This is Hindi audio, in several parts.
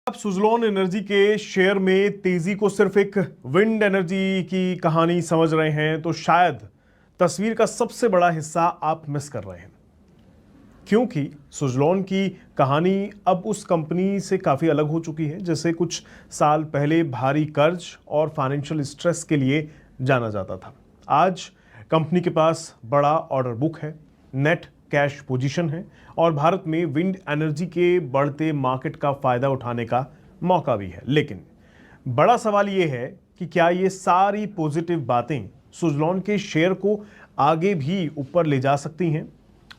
अब सुज़लोन एनर्जी के शेयर में तेजी को सिर्फ एक विंड एनर्जी की कहानी समझ रहे हैं तो शायद तस्वीर का सबसे बड़ा हिस्सा आप मिस कर रहे हैं, क्योंकि सुज़लोन की कहानी अब उस कंपनी से काफ़ी अलग हो चुकी है जिसे कुछ साल पहले भारी कर्ज और फाइनेंशियल स्ट्रेस के लिए जाना जाता था। आज कंपनी के पास बड़ा ऑर्डर बुक है, नेट कैश पोजीशन है और भारत में विंड एनर्जी के बढ़ते मार्केट का फायदा उठाने का मौका भी है। लेकिन बड़ा सवाल यह है कि क्या ये सारी पॉजिटिव बातें सुज़लोन के शेयर को आगे भी ऊपर ले जा सकती हैं,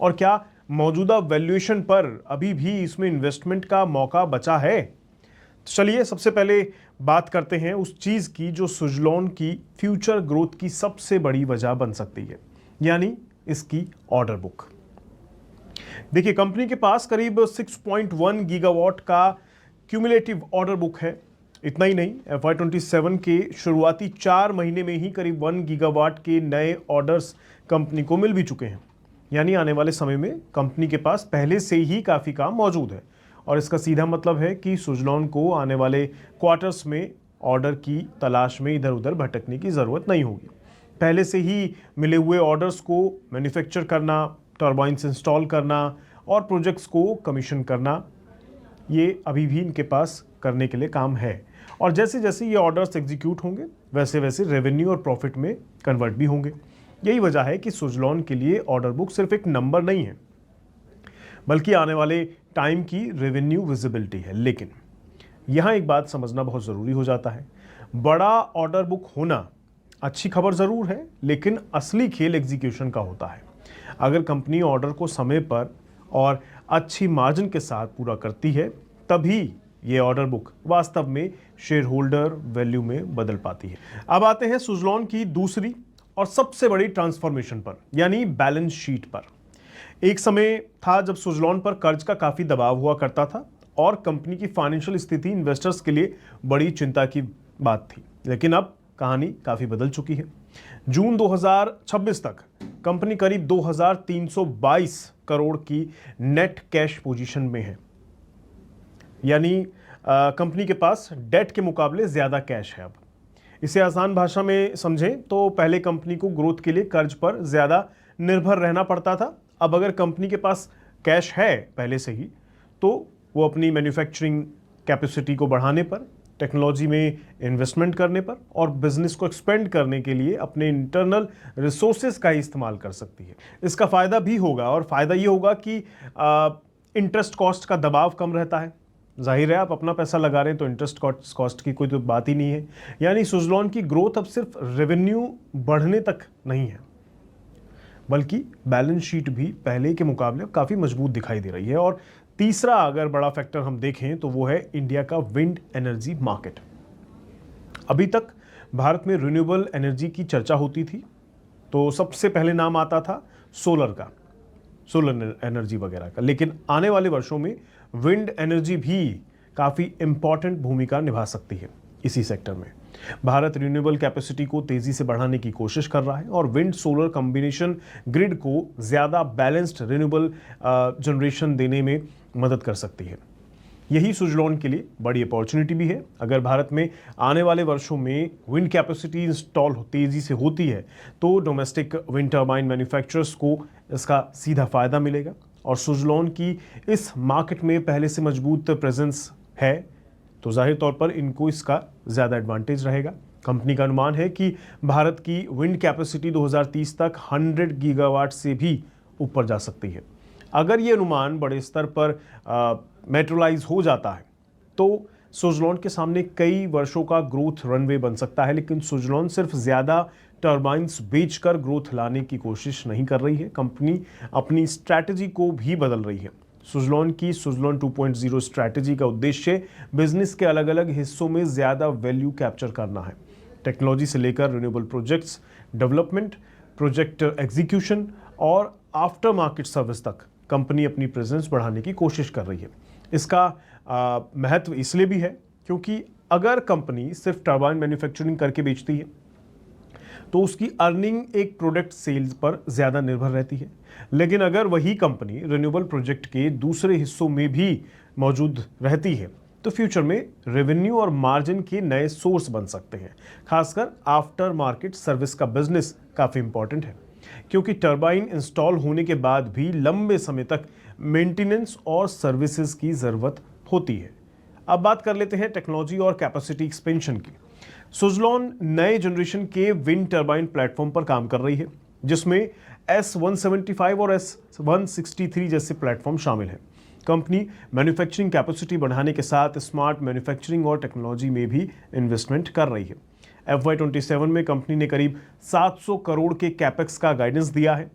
और क्या मौजूदा वैल्यूएशन पर अभी भी इसमें इन्वेस्टमेंट का मौका बचा है? तो चलिए सबसे पहले बात करते हैं उस चीज की जो सुज़लोन की फ्यूचर ग्रोथ की सबसे बड़ी वजह बन सकती है, यानी इसकी ऑर्डर बुक। देखिए, कंपनी के पास करीब 6.1 गीगावाट का क्यूमुलेटिव ऑर्डर बुक है। इतना ही नहीं, FY27 के शुरुआती 4 महीने में ही करीब 1 गीगावाट के नए ऑर्डर्स कंपनी को मिल भी चुके हैं। यानी आने वाले समय में कंपनी के पास पहले से ही काफ़ी काम मौजूद है, और इसका सीधा मतलब है कि सुज़लोन को आने वाले क्वार्टर्स में ऑर्डर की तलाश में इधर उधर भटकने की ज़रूरत नहीं होगी। पहले से ही मिले हुए ऑर्डर्स को मैन्युफैक्चर करना, टर्बाइन्स इंस्टॉल करना और प्रोजेक्ट्स को कमीशन करना, ये अभी भी इनके पास करने के लिए काम है। और जैसे जैसे ये ऑर्डर्स एग्जीक्यूट होंगे वैसे वैसे रेवेन्यू और प्रॉफिट में कन्वर्ट भी होंगे। यही वजह है कि सुज़लोन के लिए ऑर्डर बुक सिर्फ एक नंबर नहीं है, बल्कि आने वाले टाइम की रेवेन्यू विजिबिलिटी है। लेकिन यहाँ एक बात समझना बहुत ज़रूरी हो जाता है, बड़ा ऑर्डर बुक होना अच्छी खबर ज़रूर है, लेकिन असली खेल एग्जीक्यूशन का होता है। अगर कंपनी ऑर्डर को समय पर और अच्छी मार्जिन के साथ पूरा करती है, तभी ये ऑर्डर बुक वास्तव में शेयर होल्डर वैल्यू में बदल पाती है। अब आते हैं सुज़लोन की दूसरी और सबसे बड़ी ट्रांसफॉर्मेशन पर, यानी बैलेंस शीट पर। एक समय था जब सुज़लोन पर कर्ज का काफ़ी दबाव हुआ करता था और कंपनी की फाइनेंशियल स्थिति इन्वेस्टर्स के लिए बड़ी चिंता की बात थी। लेकिन अब कहानी काफ़ी बदल चुकी है। जून 2026 तक कंपनी करीब 2322 करोड़ की नेट कैश पोजीशन में है, यानी कंपनी के पास डेट के मुकाबले ज़्यादा कैश है। अब इसे आसान भाषा में समझें तो पहले कंपनी को ग्रोथ के लिए कर्ज पर ज़्यादा निर्भर रहना पड़ता था। अब अगर कंपनी के पास कैश है पहले से ही, तो वो अपनी मैन्युफैक्चरिंग कैपेसिटी को बढ़ाने पर, टेक्नोलॉजी में इन्वेस्टमेंट करने पर और बिजनेस को एक्सपेंड करने के लिए अपने इंटरनल रिसोर्सेज का ही इस्तेमाल कर सकती है। इसका फ़ायदा भी होगा, और फ़ायदा ये होगा कि इंटरेस्ट कॉस्ट का दबाव कम रहता है। जाहिर है, आप अपना पैसा लगा रहे हैं तो इंटरेस्ट कॉस्ट की कोई तो बात ही नहीं है। यानी सुज़लोन की ग्रोथ अब सिर्फ रेवेन्यू बढ़ने तक नहीं है, बल्कि बैलेंस शीट भी पहले के मुकाबले काफ़ी मजबूत दिखाई दे रही है। और तीसरा अगर बड़ा फैक्टर हम देखें तो वो है इंडिया का विंड एनर्जी मार्केट। अभी तक भारत में रिन्यूएबल एनर्जी की चर्चा होती थी तो सबसे पहले नाम आता था सोलर एनर्जी वगैरह का। लेकिन आने वाले वर्षों में विंड एनर्जी भी काफ़ी इंपॉर्टेंट भूमिका निभा सकती है इसी सेक्टर में। भारत रिन्यूएबल कैपेसिटी को तेजी से बढ़ाने की कोशिश कर रहा है और विंड सोलर कॉम्बिनेशन ग्रिड को ज़्यादा बैलेंस्ड रिन्यूएबल जनरेशन देने में मदद कर सकती है। यही सुज़लोन के लिए बड़ी अपॉर्चुनिटी भी है। अगर भारत में आने वाले वर्षों में विंड कैपेसिटी इंस्टॉल तेज़ी से होती है तो डोमेस्टिक विंड टर्बाइन मैन्युफैक्चरर्स को इसका सीधा फ़ायदा मिलेगा, और सुज़लोन की इस मार्केट में पहले से मजबूत प्रेजेंस है तो जाहिर तौर पर इनको इसका ज़्यादा एडवांटेज रहेगा। कंपनी का अनुमान है कि भारत की विंड कैपेसिटी 2030 तक 100 गीगावाट से भी ऊपर जा सकती है। अगर ये अनुमान बड़े स्तर पर मैटेरियलाइज हो जाता है तो सुज़लोन के सामने कई वर्षों का ग्रोथ रनवे बन सकता है। लेकिन सुज़लोन सिर्फ ज़्यादा टर्बाइन्स बेचकर ग्रोथ लाने की कोशिश नहीं कर रही है, कंपनी अपनी स्ट्रैटेजी को भी बदल रही है। सुज़लोन की सुज़लोन 2.0 स्ट्रैटेजी का उद्देश्य बिजनेस के अलग अलग हिस्सों में ज़्यादा वैल्यू कैप्चर करना है। टेक्नोलॉजी से लेकर renewable projects development, project execution और आफ्टर मार्केट सर्विस तक कंपनी अपनी प्रेजेंस बढ़ाने की कोशिश कर रही है। इसका महत्व इसलिए भी है क्योंकि अगर कंपनी सिर्फ टर्बाइन मैन्युफैक्चरिंग करके बेचती है तो उसकी अर्निंग एक प्रोडक्ट सेल्स पर ज़्यादा निर्भर रहती है। लेकिन अगर वही कंपनी रिन्यूएबल प्रोजेक्ट के दूसरे हिस्सों में भी मौजूद रहती है तो फ्यूचर में रेवेन्यू और मार्जिन के नए सोर्स बन सकते हैं। खासकर आफ्टर मार्केट सर्विस का बिजनेस काफ़ी इंपॉर्टेंट है, क्योंकि टरबाइन इंस्टॉल होने के बाद भी लंबे समय तक मेंटेनेंस और सर्विसेज की ज़रूरत होती है। अब बात कर लेते हैं टेक्नोलॉजी और कैपेसिटी एक्सपेंशन की। सुज़लॉन नए जनरेशन के विंड टरबाइन प्लेटफॉर्म पर काम कर रही है, जिसमें S175 और S163 जैसे प्लेटफॉर्म शामिल हैं। कंपनी मैन्युफैक्चरिंग कैपेसिटी बढ़ाने के साथ स्मार्ट मैन्युफैक्चरिंग और टेक्नोलॉजी में भी इन्वेस्टमेंट कर रही है। FY27 में कंपनी ने करीब 700 करोड़ के कैपेक्स का गाइडेंस दिया है।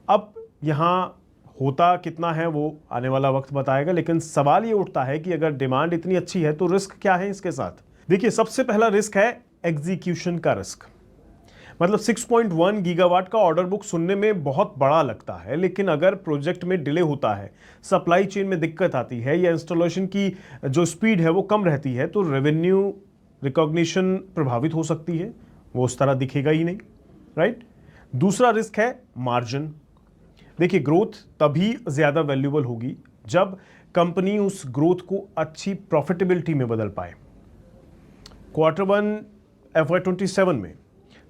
अब यहाँ होता कितना है वो आने वाला वक्त बताएगा, लेकिन सवाल ये उठता है कि अगर डिमांड इतनी अच्छी है तो रिस्क क्या है इसके साथ। देखिए, सबसे पहला रिस्क है एग्जीक्यूशन का रिस्क। मतलब 6.1 गीगावाट का ऑर्डर बुक सुनने में बहुत बड़ा लगता है, लेकिन अगर प्रोजेक्ट में डिले होता है, सप्लाई चेन में दिक्कत आती है या इंस्टॉलेशन की जो स्पीड है वो कम रहती है, तो रेवेन्यू रिकॉग्निशन प्रभावित हो सकती है, वो उस तरह दिखेगा ही नहीं, राइट। दूसरा रिस्क है मार्जिन। देखिए, ग्रोथ तभी ज़्यादा वैल्यूएबल होगी जब कंपनी उस ग्रोथ को अच्छी प्रॉफिटेबिलिटी में बदल पाए। Q1 FY27 में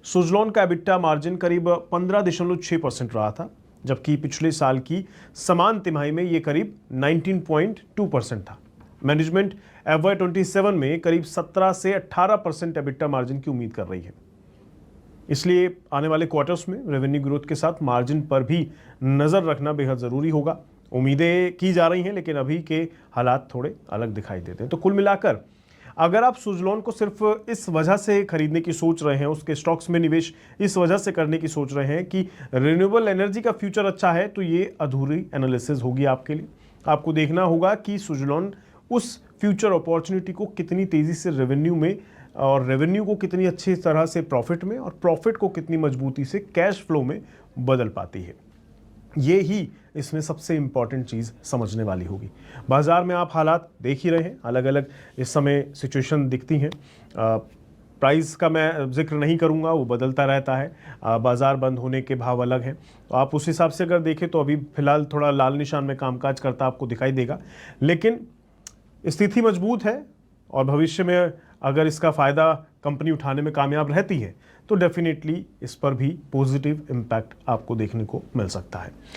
सुज़लॉन का एबिटा मार्जिन करीब 15.6% रहा था, जबकि पिछले साल की समान तिमाही में ये करीब 19.2% था। मैनेजमेंट FY27 में करीब 17 से 18% एबिटा मार्जिन की उम्मीद कर रही है। इसलिए आने वाले क्वार्टर्स में रेवेन्यू ग्रोथ के साथ मार्जिन पर भी नज़र रखना बेहद ज़रूरी होगा। उम्मीदें की जा रही हैं, लेकिन अभी के हालात थोड़े अलग दिखाई देते हैं। तो कुल मिलाकर अगर आप सुज़लॉन को सिर्फ इस वजह से खरीदने की सोच रहे हैं, उसके स्टॉक्स में निवेश इस वजह से करने की सोच रहे हैं कि रिन्यूएबल एनर्जी का फ्यूचर अच्छा है, तो ये अधूरी एनालिसिस होगी आपके लिए। आपको देखना होगा कि सुज़लॉन उस फ्यूचर अपॉर्चुनिटी को कितनी तेज़ी से रेवेन्यू में और रेवेन्यू को कितनी अच्छी तरह से प्रॉफिट में और प्रॉफिट को कितनी मजबूती से कैश फ्लो में बदल पाती है। ये ही इसमें सबसे इंपॉर्टेंट चीज़ समझने वाली होगी। बाज़ार में आप हालात देख ही रहे हैं, अलग अलग इस समय सिचुएशन दिखती हैं। प्राइस का मैं जिक्र नहीं करूंगा, वो बदलता रहता है। बाज़ार बंद होने के भाव अलग हैं, तो आप उस हिसाब से अगर देखें तो अभी फ़िलहाल थोड़ा लाल निशान में कामकाज करता आपको दिखाई देगा, लेकिन स्थिति मजबूत है और भविष्य में अगर इसका फ़ायदा कंपनी उठाने में कामयाब रहती है तो डेफिनेटली इस पर भी पॉजिटिव इम्पैक्ट आपको देखने को मिल सकता है।